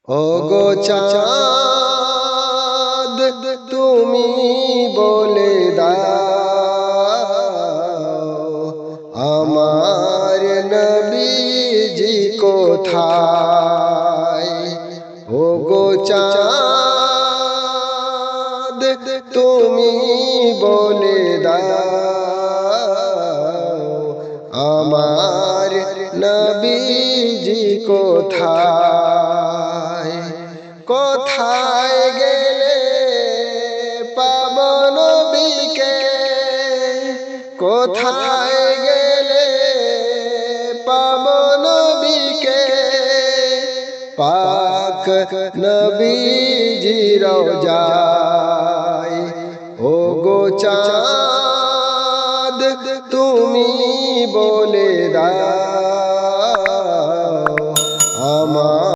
ওগো চাঁদ তুমি বলে দাও আমার নবীজি কোথায়। ওগো চাঁদ তুমি বলে দাও আমার নবীজি কোথায়। কোথায় গেলে পাব নবীকে, কোথায় গেলে পাব নবীকে, পাক নবীজি রওজায়। ওগো চাঁদ তুমি বলে দাও